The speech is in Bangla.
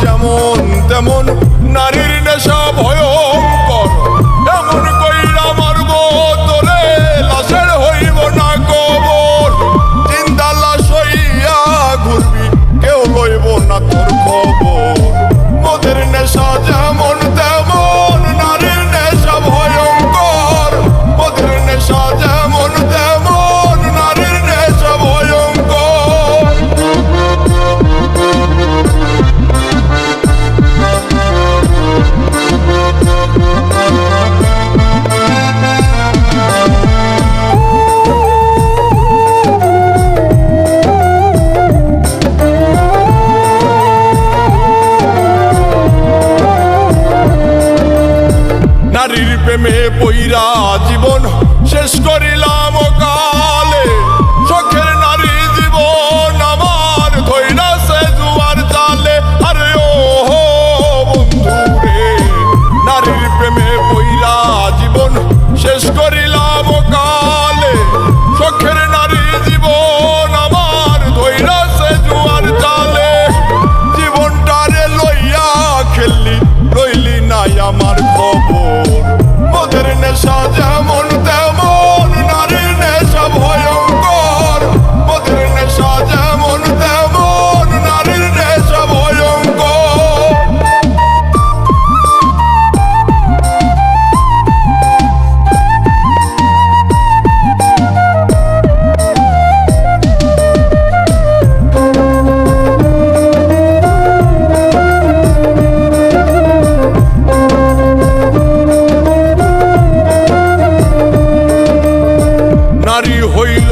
যেমন তেমন নারীর নেশা ভয়ঙ্কর। এমন কইরা মারব তোরে লাশের হইব না কবর। জিন্দা লাশ হইয়া ঘুরবি কেউ লইব না তোর খবর। মদের নেশা যেমন তেমন নারীর নেশা ভয়ঙ্কর। মদের নেশা যেমন তেমন নারীর নেশা ভয়ঙ্কর। নারীর প্রেমে পইরা জীবন শেষ করিলাম কালে। শখের নারী জীবন আমার ধইরাছে জুয়ার জালে। আরে ও বন্ধু রে, নারীর প্রেমে পইরা জীবন শেষ করিলাম কালে। শখের নারী জীবন আমার ধইরাছে জুয়ার জালে। জীবনটারে লইয়া খেললি লইলি নাই আমার খবর। মদের নেশা যেমন তেমন নারীর নেশা ভয়ঙ্কর। মদের নেশা যেমন তেমন নারীর নেশা ভয়ঙ্কর। নারী হইল